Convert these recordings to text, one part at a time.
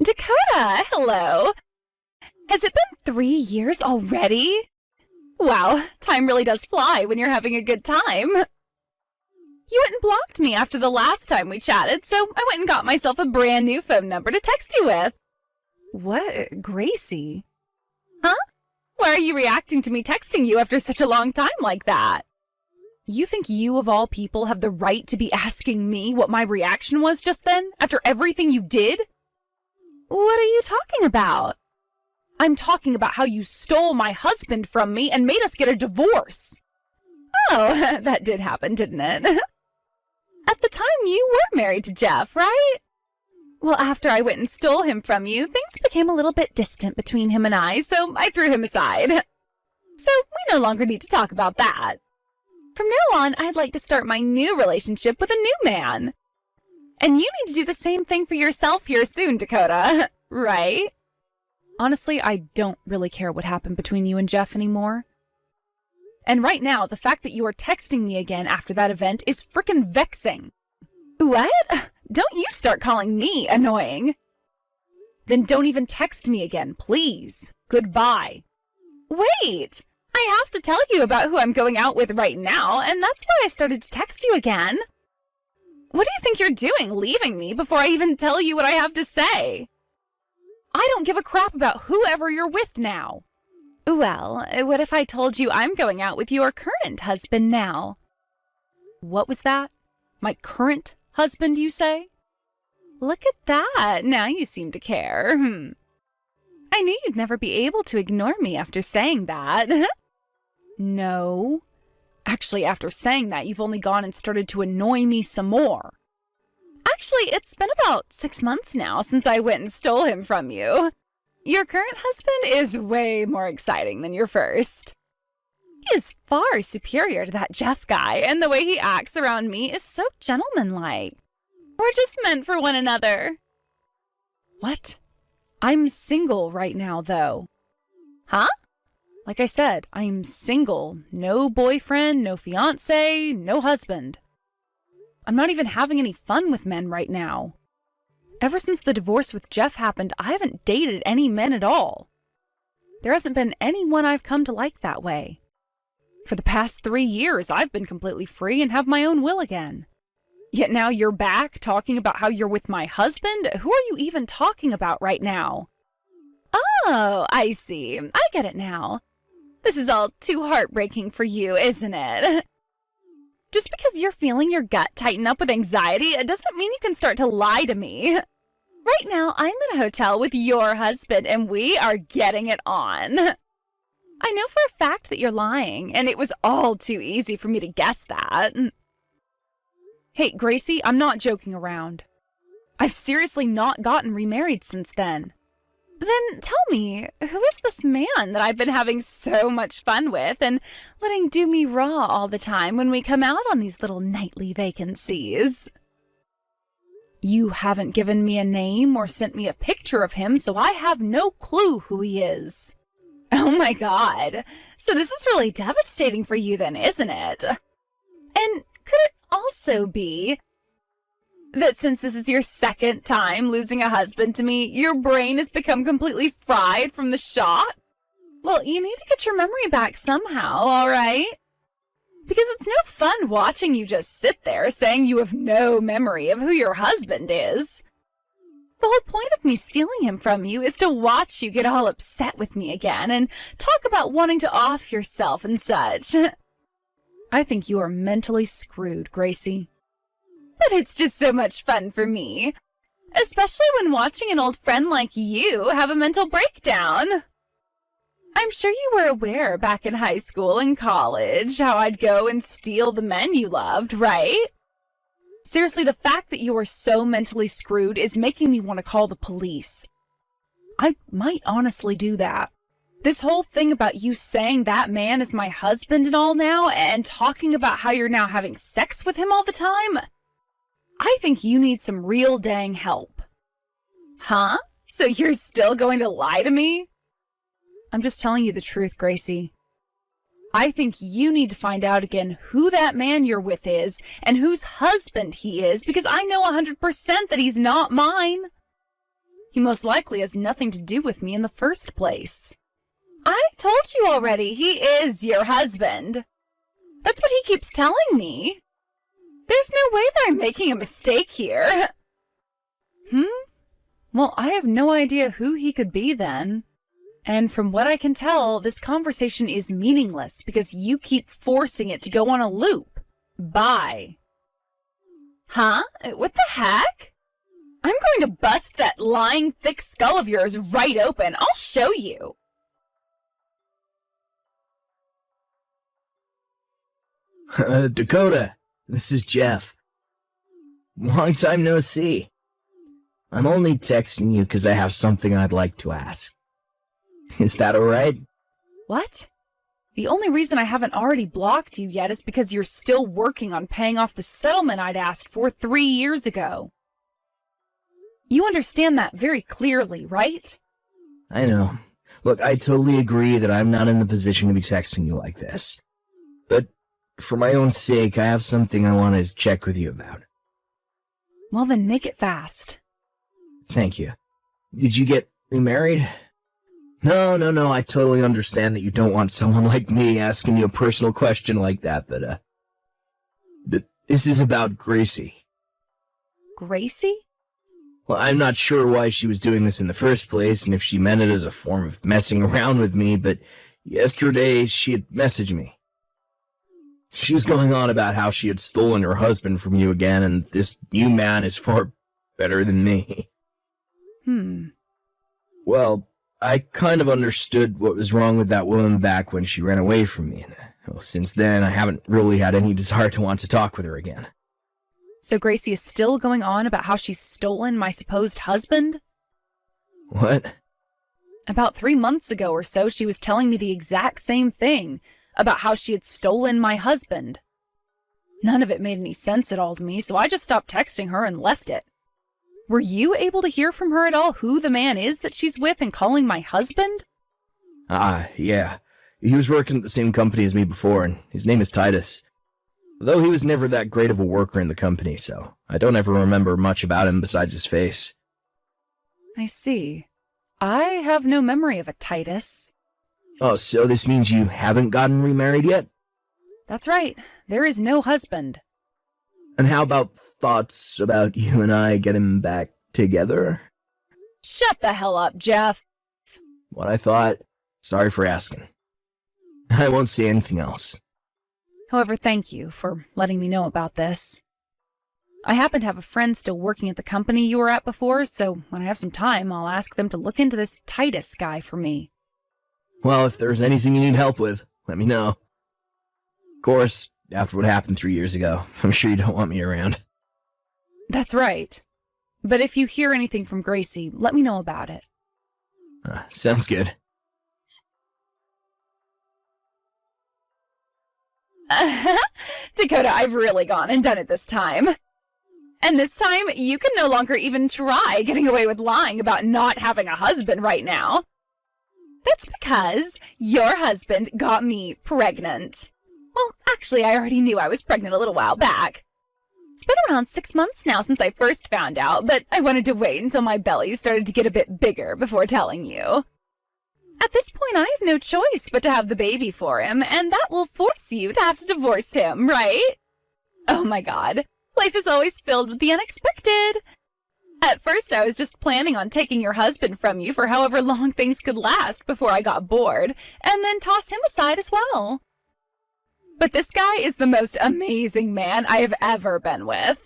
Dakota, hello. Has it been 3 years already? Wow, time really does fly when you're having a good time. You went and blocked me after the last time we chatted, so I went and got myself a brand new phone number to text you with. What, Gracie? Huh? Why are you reacting to me texting you after such a long time like that? You think you, of all people, have the right to be asking me what my reaction was just then, after everything you did? What are you talking about? I'm talking about how you stole my husband from me and made us get a divorce. Oh, that did happen, didn't it? At the time, you were married to Jeff, right? Well, after I went and stole him from you, things became a little bit distant between him and I, so I threw him aside. So we no longer need to talk about that. From now on, I'd like to start my new relationship with a new man. And you need to do the same thing for yourself here soon, Dakota. Right? Honestly, I don't really care what happened between you and Jeff anymore. And right now, the fact that you are texting me again after that event is frickin' vexing. What? Don't you start calling me annoying. Then don't even text me again, please. Goodbye. Wait! I have to tell you about who I'm going out with right now, and that's why I started to text you again. What do you think you're doing, leaving me before I even tell you what I have to say? I don't give a crap about whoever you're with now. Well, what if I told you I'm going out with your current husband now? What was that? My current husband, you say? Look at that. Now you seem to care. I knew you'd never be able to ignore me after saying that. No. Actually, after saying that, you've only gone and started to annoy me some more. Actually, it's been about 6 months now since I went and stole him from you. Your current husband is way more exciting than your first. He is far superior to that Jeff guy, and the way he acts around me is so gentlemanlike. We're just meant for one another. What? I'm single right now, though. Huh? Like I said, I'm single. No boyfriend, no fiance, no husband. I'm not even having any fun with men right now. Ever since the divorce with Jeff happened, I haven't dated any men at all. There hasn't been anyone I've come to like that way. For the past 3 years, I've been completely free and have my own will again. Yet now you're back talking about how you're with my husband? Who are you even talking about right now? Oh, I see. I get it now. This is all too heartbreaking for you, isn't it? Just because you're feeling your gut tighten up with anxiety, it doesn't mean you can start to lie to me. Right now, I'm in a hotel with your husband, and we are getting it on. I know for a fact that you're lying, and it was all too easy for me to guess that. Hey, Gracie, I'm not joking around. I've seriously not gotten remarried since then. Then tell me, who is this man that I've been having so much fun with and letting do me raw all the time when we come out on these little nightly vacancies? You haven't given me a name or sent me a picture of him, so I have no clue who he is. Oh my God. So this is really devastating for you then, isn't it? And could it also be that since this is your second time losing a husband to me, your brain has become completely fried from the shock? Well, you need to get your memory back somehow, all right? Because it's no fun watching you just sit there saying you have no memory of who your husband is. The whole point of me stealing him from you is to watch you get all upset with me again and talk about wanting to off yourself and such. I think you are mentally screwed, Gracie. But it's just so much fun for me, especially when watching an old friend like you have a mental breakdown. I'm sure you were aware back in high school and college how I'd go and steal the men you loved, right? Seriously, the fact that you are so mentally screwed is making me want to call the police. I might honestly do that. This whole thing about you saying that man is my husband and all now, and talking about how you're now having sex with him all the time, I think you need some real dang help. Huh? So you're still going to lie to me? I'm just telling you the truth, Gracie. I think you need to find out again who that man you're with is and whose husband he is, because I know 100% that he's not mine. He most likely has nothing to do with me in the first place. I told you already, he is your husband. That's what he keeps telling me. There's no way that I'm making a mistake here. Well, I have no idea who he could be then. And from what I can tell, this conversation is meaningless because you keep forcing it to go on a loop. Bye. Huh? What the heck? I'm going to bust that lying thick skull of yours right open. I'll show you. Dakota, this is Jeff. Long time no see. I'm only texting you because I have something I'd like to ask. Is that alright? What? The only reason I haven't already blocked you yet is because you're still working on paying off the settlement I'd asked for 3 years ago. You understand that very clearly, right? I know. Look, I totally agree that I'm not in the position to be texting you like this. But for my own sake, I have something I want to check with you about. Well then, make it fast. Thank you. Did you get remarried? No, I totally understand that you don't want someone like me asking you a personal question like that, but this is about Gracie. Gracie? Well, I'm not sure why she was doing this in the first place, and if she meant it as a form of messing around with me, but yesterday she had messaged me. She was going on about how she had stolen her husband from you again, and this new man is far better than me. Well, I kind of understood what was wrong with that woman back when she ran away from me, and since then I haven't really had any desire to want to talk with her again. So Gracie is still going on about how she's stolen my supposed husband? What? About 3 months ago or so, she was telling me the exact same thing, about how she had stolen my husband. None of it made any sense at all to me, so I just stopped texting her and left it. Were you able to hear from her at all who the man is that she's with and calling my husband? Yeah. He was working at the same company as me before, and his name is Titus. Though he was never that great of a worker in the company, so I don't ever remember much about him besides his face. I see. I have no memory of a Titus. Oh, so this means you haven't gotten remarried yet? That's right. There is no husband. And how about thoughts about you and I getting back together? Shut the hell up, Jeff. What I thought. Sorry for asking. I won't say anything else. However, thank you for letting me know about this. I happen to have a friend still working at the company you were at before, so when I have some time, I'll ask them to look into this Titus guy for me. Well, if there's anything you need help with, let me know. Of course, after what happened 3 years ago, I'm sure you don't want me around. That's right. But if you hear anything from Gracie, let me know about it. Sounds good. Dakota, I've really gone and done it this time. And this time, you can no longer even try getting away with lying about not having a husband right now. That's because your husband got me pregnant. Well, actually, I already knew I was pregnant a little while back. It's been around 6 months now since I first found out, but I wanted to wait until my belly started to get a bit bigger before telling you. At this point, I have no choice but to have the baby for him, and that will force you to have to divorce him, right? Oh my god, life is always filled with the unexpected. At first, I was just planning on taking your husband from you for however long things could last before I got bored, and then toss him aside as well. But this guy is the most amazing man I have ever been with.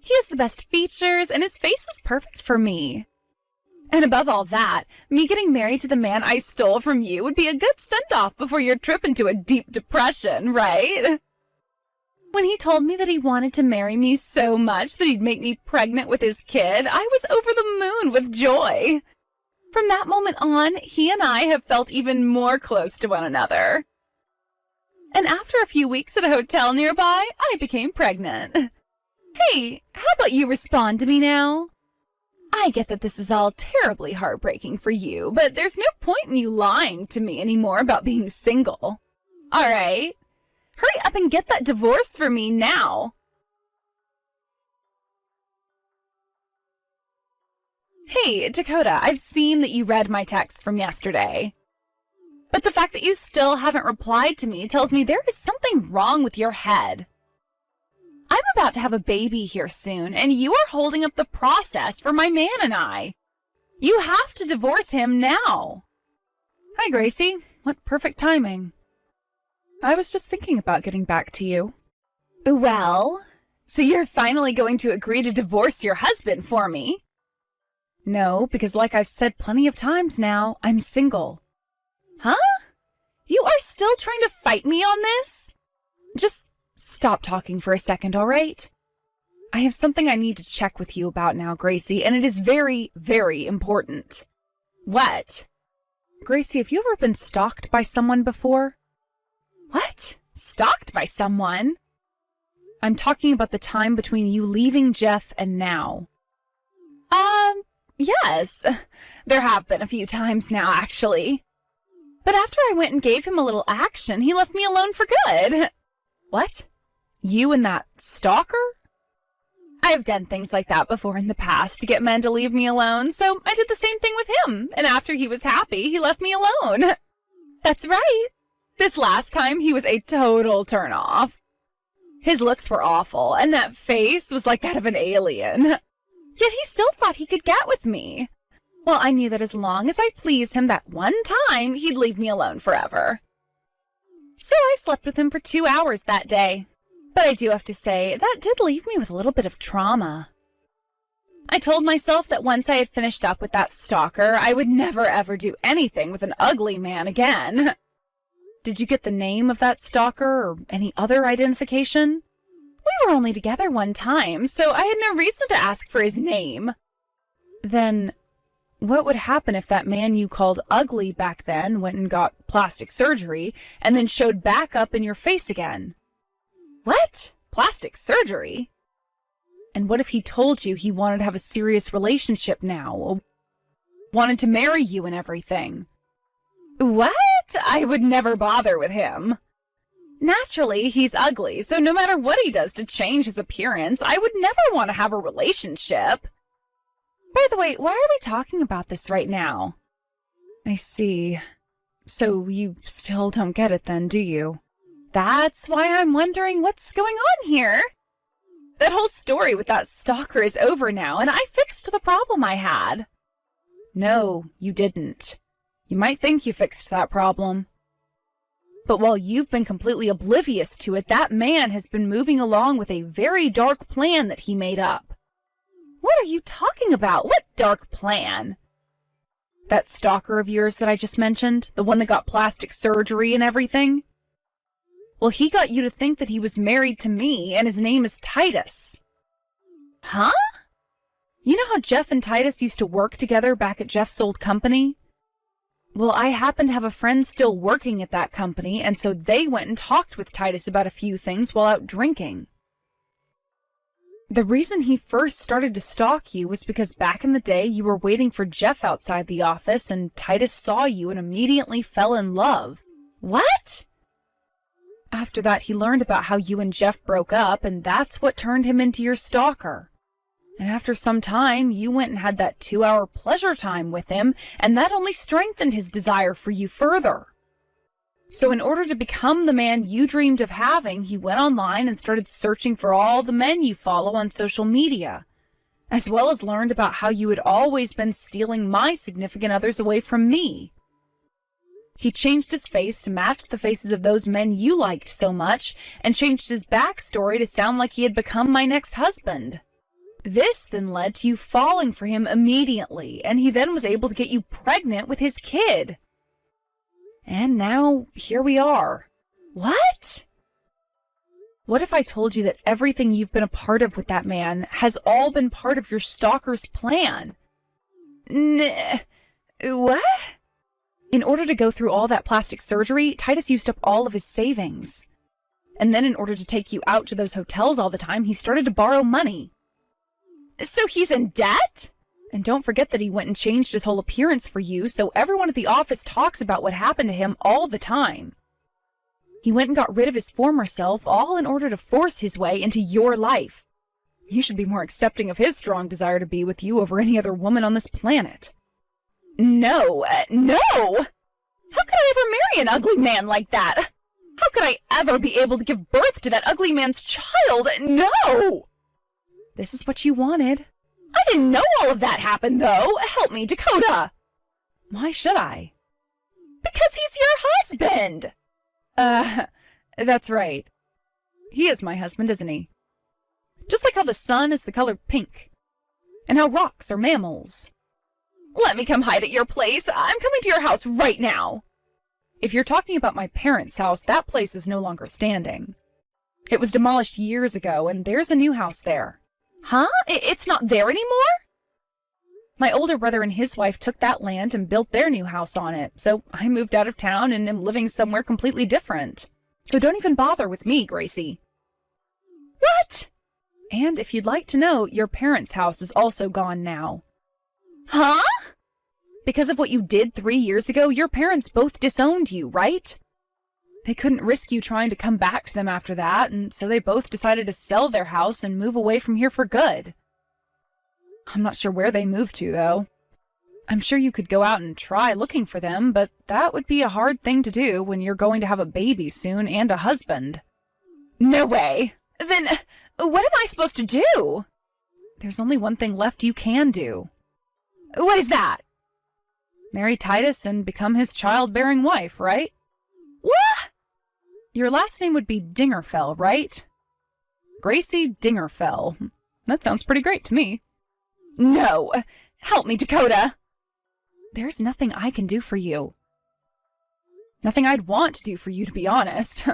He has the best features, and his face is perfect for me. And above all that, me getting married to the man I stole from you would be a good send-off before your trip into a deep depression, right? When he told me that he wanted to marry me so much that he'd make me pregnant with his kid, I was over the moon with joy. From that moment on, he and I have felt even more close to one another. And after a few weeks at a hotel nearby, I became pregnant. Hey, how about you respond to me now? I get that this is all terribly heartbreaking for you, but there's no point in you lying to me anymore about being single. All right? Hurry up and get that divorce for me now. Hey, Dakota, I've seen that you read my text from yesterday. But the fact that you still haven't replied to me tells me there is something wrong with your head. I'm about to have a baby here soon, and you are holding up the process for my man and I. You have to divorce him now. Hi, Gracie. What perfect timing. I was just thinking about getting back to you. Well, so you're finally going to agree to divorce your husband for me? No, because like I've said plenty of times now, I'm single. Huh? You are still trying to fight me on this? Just stop talking for a second, all right? I have something I need to check with you about now, Gracie, and it is very, very important. What? Gracie, have you ever been stalked by someone before? What? Stalked by someone? I'm talking about the time between you leaving Jeff and now. Yes. There have been a few times now, actually. But after I went and gave him a little action, he left me alone for good. What? You and that stalker? I've done things like that before in the past to get men to leave me alone, so I did the same thing with him, and after he was happy, he left me alone. That's right. This last time, he was a total turn-off. His looks were awful, and that face was like that of an alien. Yet he still thought he could get with me. Well, I knew that as long as I pleased him that one time, he'd leave me alone forever. So I slept with him for 2 hours that day. But I do have to say, that did leave me with a little bit of trauma. I told myself that once I had finished up with that stalker, I would never ever do anything with an ugly man again. Did you get the name of that stalker or any other identification? We were only together one time, so I had no reason to ask for his name. Then, what would happen if that man you called ugly back then went and got plastic surgery and then showed back up in your face again? What? Plastic surgery? And what if he told you he wanted to have a serious relationship now? Wanted to marry you and everything? What? I would never bother with him. Naturally, he's ugly, so no matter what he does to change his appearance, I would never want to have a relationship. By the way, why are we talking about this right now? I see. So you still don't get it then, do you? That's why I'm wondering what's going on here. That whole story with that stalker is over now, and I fixed the problem I had. No, you didn't. You might think you fixed that problem. But while you've been completely oblivious to it, that man has been moving along with a very dark plan that he made up. What are you talking about? What dark plan? That stalker of yours that I just mentioned, the one that got plastic surgery and everything? Well, he got you to think that he was married to me, and his name is Titus. Huh? You know how Jeff and Titus used to work together back at Jeff's old company? Well, I happen to have a friend still working at that company, and so they went and talked with Titus about a few things while out drinking. The reason he first started to stalk you was because back in the day you were waiting for Jeff outside the office, and Titus saw you and immediately fell in love. What? After that, he learned about how you and Jeff broke up, and that's what turned him into your stalker. And after some time, you went and had that 2-hour pleasure time with him, and that only strengthened his desire for you further. So in order to become the man you dreamed of having, he went online and started searching for all the men you follow on social media, as well as learned about how you had always been stealing my significant others away from me. He changed his face to match the faces of those men you liked so much, and changed his backstory to sound like he had become my next husband. This then led to you falling for him immediately, and he then was able to get you pregnant with his kid. And now, here we are. What? What if I told you that everything you've been a part of with that man has all been part of your stalker's plan? What? In order to go through all that plastic surgery, Titus used up all of his savings. And then in order to take you out to those hotels all the time, he started to borrow money. So he's in debt? And don't forget that he went and changed his whole appearance for you, so everyone at the office talks about what happened to him all the time. He went and got rid of his former self, all in order to force his way into your life. You should be more accepting of his strong desire to be with you over any other woman on this planet. No, no! How could I ever marry an ugly man like that? How could I ever be able to give birth to that ugly man's child? No! This is what you wanted. I didn't know all of that happened, though. Help me, Dakota. Why should I? Because he's your husband! That's right. He is my husband, isn't he? Just like how the sun is the color pink, and how rocks are mammals. Let me come hide at your place. I'm coming to your house right now. If you're talking about my parents' house, that place is no longer standing. It was demolished years ago, and there's a new house there. Huh? It's not there anymore? My older brother and his wife took that land and built their new house on it, so I moved out of town and am living somewhere completely different. So don't even bother with me, Gracie. What? And if you'd like to know, your parents' house is also gone now. Huh? Because of what you did 3 years ago, your parents both disowned you, right? They couldn't risk you trying to come back to them after that, and so they both decided to sell their house and move away from here for good. I'm not sure where they moved to, though. I'm sure you could go out and try looking for them, but that would be a hard thing to do when you're going to have a baby soon and a husband. No way! Then, what am I supposed to do? There's only one thing left you can do. What is that? Marry Titus and become his childbearing wife, right? What? Your last name would be Dingerfell, right? Gracie Dingerfell. That sounds pretty great to me. No! Help me, Dakota! There's nothing I can do for you. Nothing I'd want to do for you, to be honest.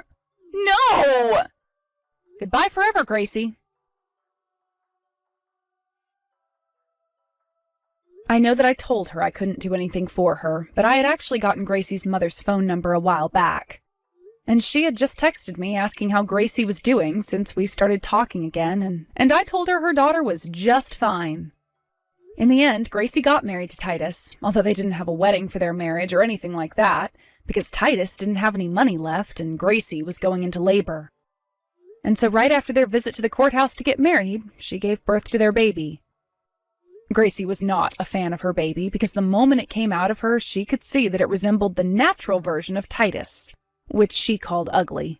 No! Goodbye forever, Gracie. I know that I told her I couldn't do anything for her, but I had actually gotten Gracie's mother's phone number a while back. And she had just texted me asking how Gracie was doing since we started talking again, and I told her daughter was just fine. In the end, Gracie got married to Titus, although they didn't have a wedding for their marriage or anything like that, because Titus didn't have any money left and Gracie was going into labor. And so right after their visit to the courthouse to get married, she gave birth to their baby. Gracie was not a fan of her baby because the moment it came out of her, she could see that it resembled the natural version of Titus, which she called ugly.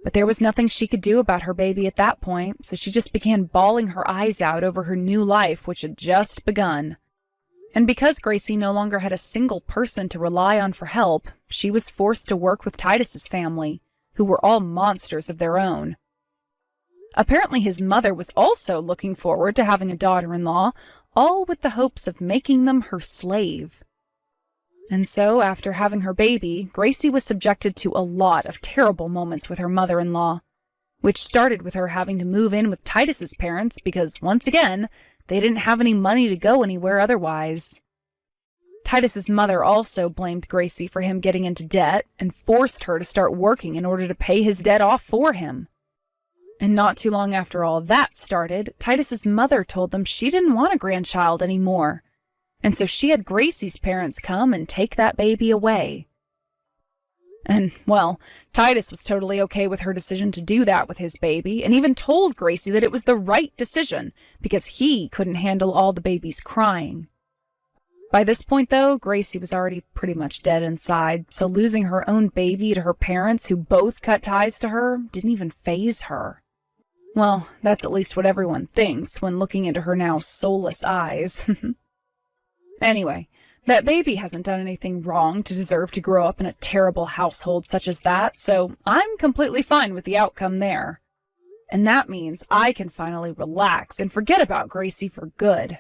But there was nothing she could do about her baby at that point, so she just began bawling her eyes out over her new life, which had just begun. And because Gracie no longer had a single person to rely on for help, she was forced to work with Titus's family, who were all monsters of their own. Apparently his mother was also looking forward to having a daughter-in-law, all with the hopes of making them her slave. And so, after having her baby, Gracie was subjected to a lot of terrible moments with her mother-in-law, which started with her having to move in with Titus's parents because, once again, they didn't have any money to go anywhere otherwise. Titus's mother also blamed Gracie for him getting into debt and forced her to start working in order to pay his debt off for him. And not too long after all that started, Titus's mother told them she didn't want a grandchild anymore. And so she had Gracie's parents come and take that baby away. And, well, Titus was totally okay with her decision to do that with his baby, and even told Gracie that it was the right decision, because he couldn't handle all the baby's crying. By this point, though, Gracie was already pretty much dead inside, so losing her own baby to her parents, who both cut ties to her, didn't even faze her. Well, that's at least what everyone thinks when looking into her now soulless eyes. Anyway, that baby hasn't done anything wrong to deserve to grow up in a terrible household such as that, so I'm completely fine with the outcome there. And that means I can finally relax and forget about Gracie for good.